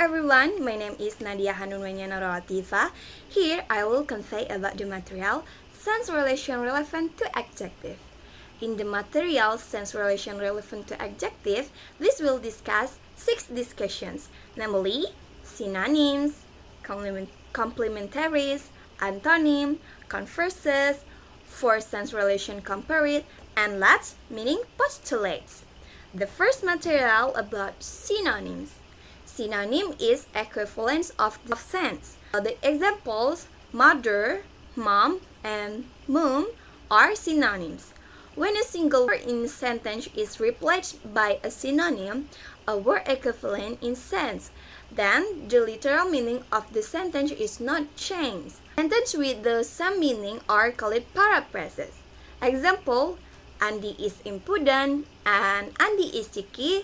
everyone, my name is Nadiahhanun, Wennya, Naura, Latifah. Here I will convey about the material sense relation relevant to adjective. In the material sense relation relevant to adjective, this will discuss 6 discussions, namely synonyms, complementaries, antonym, converses, for sense relation comparate, and last, meaning postulates. The first material about synonyms. Synonym is equivalence of the sense. The examples mother, mom, and mum are synonyms. When a single word in a sentence is replaced by a synonym, a word equivalent in sense, then the literal meaning of the sentence is not changed. Sentences with the same meaning are called paraphrases. Example, Andi is impudent and Andi is cheeky.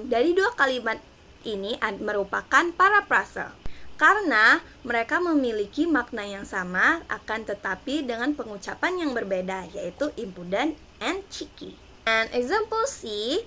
Dari dua kalimat ini merupakan paraphrase karena mereka memiliki makna yang sama akan tetapi dengan pengucapan yang berbeda, yaitu impudent and cheeky. And example C,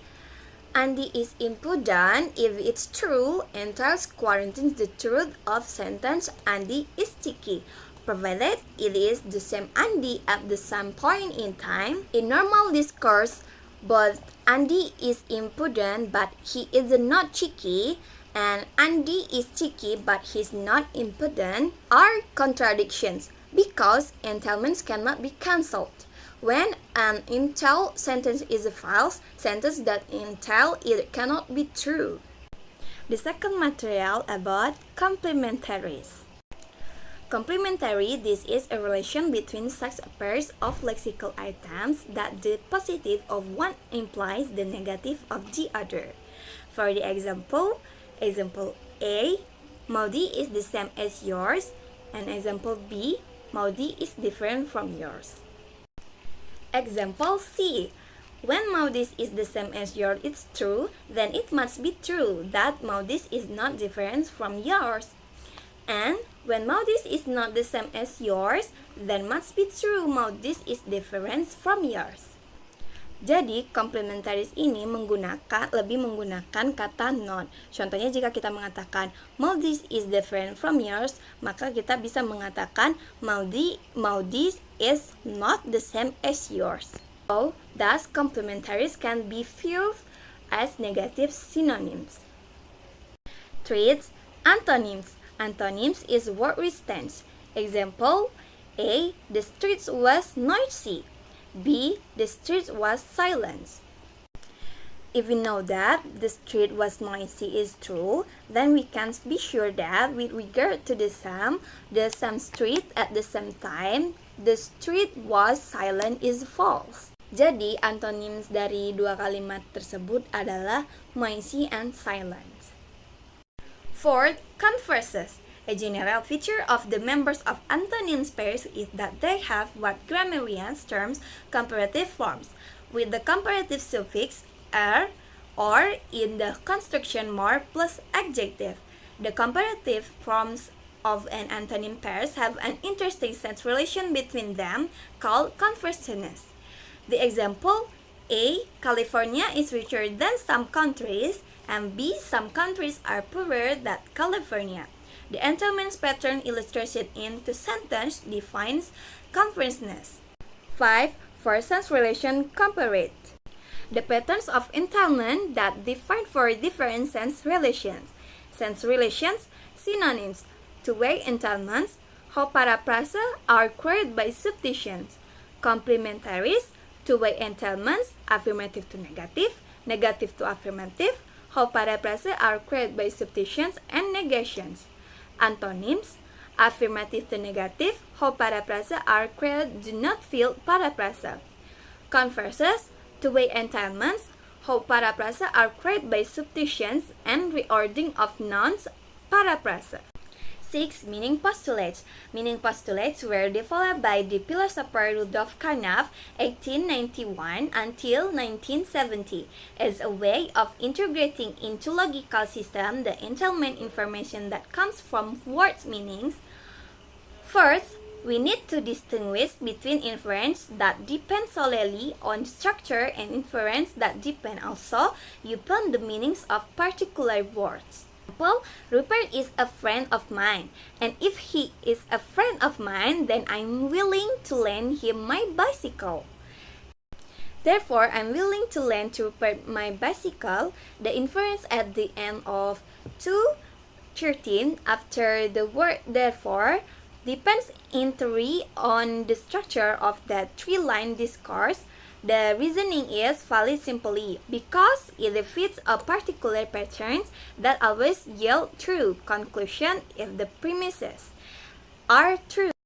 Andi is impudent if it's true entails quarantines the truth of sentence Andi is cheeky, provided it is the same Andi at the same point in time. In normal discourse, both Andi is impudent but he is not cheeky, and Andi is cheeky but he's not impudent are contradictions because entailments cannot be cancelled. When an entail sentence is a false sentence, that entail it cannot be true. The second material about complementaries. Complementary, this is a relation between such pairs of lexical items that the positive of one implies the negative of the other. For the example A, Maudi is the same as yours, and example B, Maudi is different from yours. Example C, when Maudis is the same as yours it's true, then it must be true that Maudis is not different from yours. And when Maudis is not the same as yours, then must be true Maudis is different from yours. Jadi, complementaries ini lebih menggunakan kata not. Contohnya jika kita mengatakan Maudis is different from yours, maka kita bisa mengatakan Maudis is not the same as yours. So, thus complementaries can be viewed as negative synonyms. Traits, antonyms. Antonyms is word tense. Example A, the street was noisy. B, the street was silent. If we know that the street was noisy is true, then we can be sure that with regard to the same street at the same time, the street was silent is false. Jadi, antonyms dari dua kalimat tersebut adalah noisy and silent. Fourth, converses. A general feature of the members of antonyms pairs is that they have what grammarians term comparative forms, with the comparative suffix "er" or in the construction more plus adjective. The comparative forms of an antonym pairs have an interesting sense relation between them called converseness. The example A, California is richer than some countries, and B, some countries are poorer than California. The entailments pattern illustrated in the sentence defines converseness. 5. For sense relation comparate. The patterns of entailment that define for different sense relations. Sense relations, synonyms, two-way entailments, how paraphrase are created by substitutions. Complementaries, two-way entailments, affirmative to negative, negative to affirmative, how paraphrase are created by substitutions and negations. Antonyms, affirmative to negative, how paraphrase are created do not fill paraphrase. Converses, two-way entailments, how paraphrase are created by substitutions and reordering of nouns, paraphrase. 6. Meaning postulates. Meaning postulates were developed by the philosopher Rudolf Carnap 1891 until 1970 as a way of integrating into logical system the entailment information that comes from words' meanings. First, we need to distinguish between inference that depend solely on structure and inference that depend also upon the meanings of particular words. Well, Rupert is a friend of mine, and if he is a friend of mine, then I'm willing to lend him my bicycle. Therefore, I'm willing to lend to Rupert my bicycle. The inference at the end of 2:13 after the word therefore depends in theory on the structure of that three-line discourse. The reasoning is valid simply because it fits a particular pattern that always yield true conclusion if the premises are true.